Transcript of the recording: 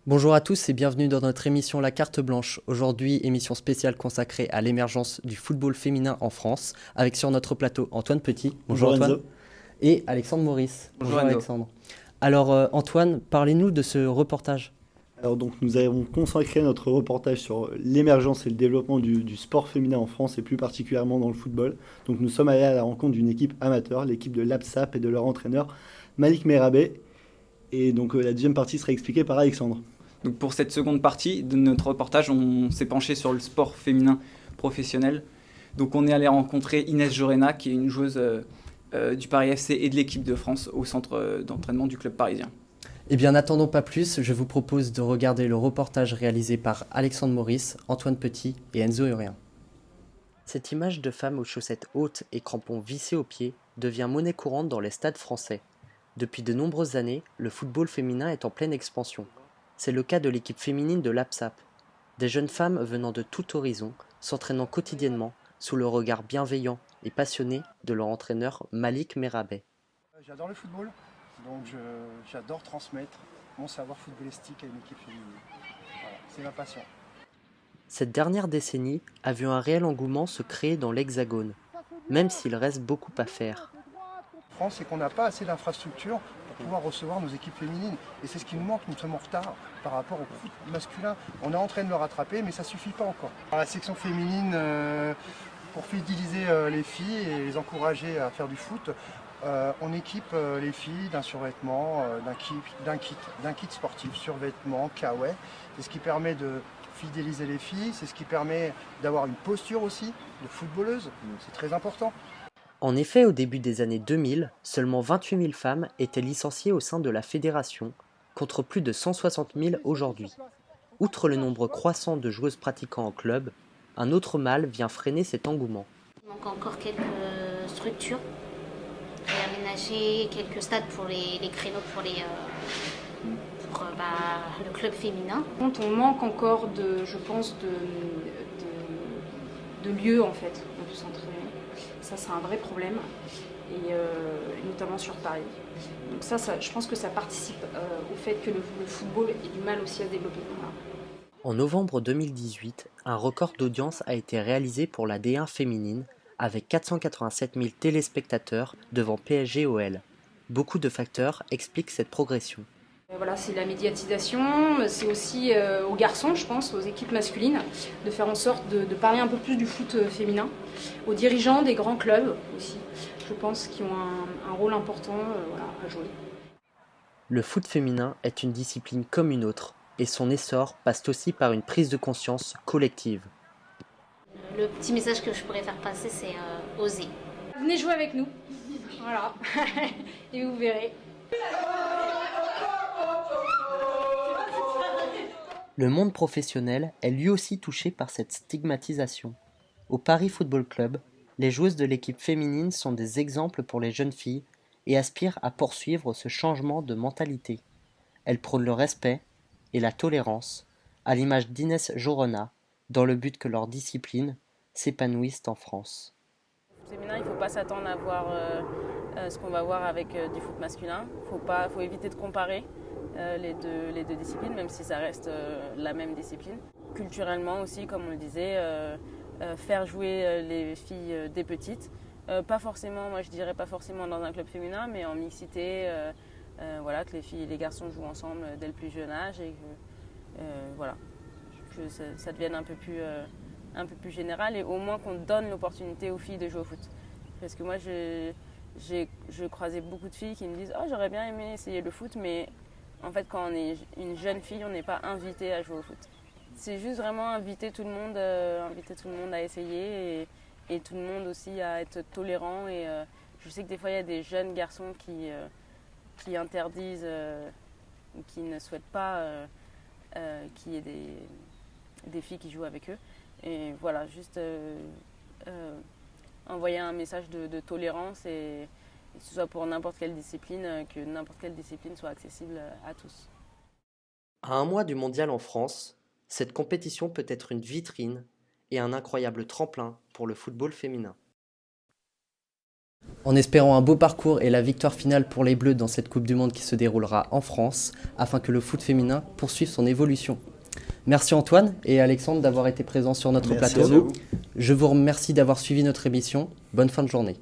Bonjour à tous et bienvenue dans notre émission La Carte Blanche. Aujourd'hui, émission spéciale consacrée à l'émergence du football féminin en France, avec sur notre plateau Antoine Petit. Bonjour Bonjour Antoine. Enzo. Et Alexandre Maurice. Bonjour Bonjour Enzo. Alexandre. Alors Antoine, parlez-nous de ce reportage. Alors donc nous avons consacré notre reportage sur l'émergence et le développement du sport féminin en France et plus particulièrement dans le football. Donc nous sommes allés à la rencontre d'une équipe amateur, l'équipe de l'APSAP et de leur entraîneur Malik Merabé. Et donc la deuxième partie sera expliquée par Alexandre. Donc pour cette seconde partie de notre reportage, on s'est penché sur le sport féminin professionnel. Donc on est allé rencontrer Inès Jorena, qui est une joueuse du Paris FC et de l'équipe de France au centre d'entraînement du club parisien. Eh bien, n'attendons pas plus, je vous propose de regarder le reportage réalisé par Alexandre Maurice, Antoine Petit et Enzo Urien. Cette image de femme aux chaussettes hautes et crampons vissés aux pieds devient monnaie courante dans les stades français. Depuis de nombreuses années, le football féminin est en pleine expansion. C'est le cas de l'équipe féminine de l'APSAP. Des jeunes femmes venant de tout horizon, s'entraînant quotidiennement sous le regard bienveillant et passionné de leur entraîneur Malik Merabé. J'adore le football, donc j'adore transmettre mon savoir footballistique à une équipe féminine. Voilà, c'est ma passion. Cette dernière décennie a vu un réel engouement se créer dans l'Hexagone, même s'il reste beaucoup à faire. En France, c'est qu'on n'a pas assez d'infrastructures pour pouvoir recevoir nos équipes féminines. Et c'est ce qui nous manque, nous sommes en retard par rapport au foot masculin. On est en train de le rattraper, mais ça ne suffit pas encore. Dans la section féminine, pour fidéliser les filles et les encourager à faire du foot, on équipe les filles d'un survêtement, d'un kit sportif, survêtement, kawaii. C'est ce qui permet de fidéliser les filles, c'est ce qui permet d'avoir une posture aussi de footballeuse, c'est très important. En effet, au début des années 2000, seulement 28 000 femmes étaient licenciées au sein de la fédération, contre plus de 160 000 aujourd'hui. Outre le nombre croissant de joueuses pratiquant en club, un autre mal vient freiner cet engouement. Il manque encore quelques structures, réaménager quelques stades pour les créneaux pour le club féminin. On manque encore je pense, de lieux en fait où on peut s'entraîner. Ça, c'est un vrai problème, et notamment sur Paris. Donc ça, je pense que ça participe au fait que le football ait du mal aussi à se développer. Voilà. En novembre 2018, un record d'audience a été réalisé pour la D1 féminine, avec 487 000 téléspectateurs devant PSG-OL. Beaucoup de facteurs expliquent cette progression. Voilà, c'est la médiatisation, c'est aussi aux garçons, je pense, aux équipes masculines, de faire en sorte de parler un peu plus du foot féminin, aux dirigeants des grands clubs aussi, je pense, qui ont un rôle important à jouer. Le foot féminin est une discipline comme une autre, et son essor passe aussi par une prise de conscience collective. Le petit message que je pourrais faire passer, c'est oser. Venez jouer avec nous, voilà, et vous verrez. Le monde professionnel est lui aussi touché par cette stigmatisation. Au Paris Football Club, les joueuses de l'équipe féminine sont des exemples pour les jeunes filles et aspirent à poursuivre ce changement de mentalité. Elles prônent le respect et la tolérance, à l'image d'Inès Jorona, dans le but que leur discipline s'épanouisse en France. Féminin, il ne faut pas s'attendre à voir ce qu'on va voir avec du foot masculin. Faut éviter de comparer les deux disciplines, même si ça reste la même discipline. Culturellement aussi, comme on le disait, faire jouer les filles des petites. Pas forcément, moi je dirais pas forcément dans un club féminin, mais en mixité, voilà, que les filles et les garçons jouent ensemble dès le plus jeune âge et que ça devienne un peu plus général et au moins qu'on donne l'opportunité aux filles de jouer au foot. Parce que moi, je croisais beaucoup de filles qui me disent « Oh, j'aurais bien aimé essayer le foot », mais en fait, quand on est une jeune fille, on n'est pas invité à jouer au foot. C'est juste vraiment inviter tout le monde à essayer et tout le monde aussi à être tolérant. Et je sais que des fois, il y a des jeunes garçons qui interdisent ou qui ne souhaitent pas qu'il y ait des filles qui jouent avec eux. Et voilà, juste envoyer un message de tolérance et que ce soit pour n'importe quelle discipline, que n'importe quelle discipline soit accessible à tous. À un mois du mondial en France, cette compétition peut être une vitrine et un incroyable tremplin pour le football féminin. En espérant un beau parcours et la victoire finale pour les Bleus dans cette Coupe du Monde qui se déroulera en France, afin que le foot féminin poursuive son évolution. Merci Antoine et Alexandre d'avoir été présents sur notre Merci plateau. à vous. Je vous remercie d'avoir suivi notre émission. Bonne fin de journée.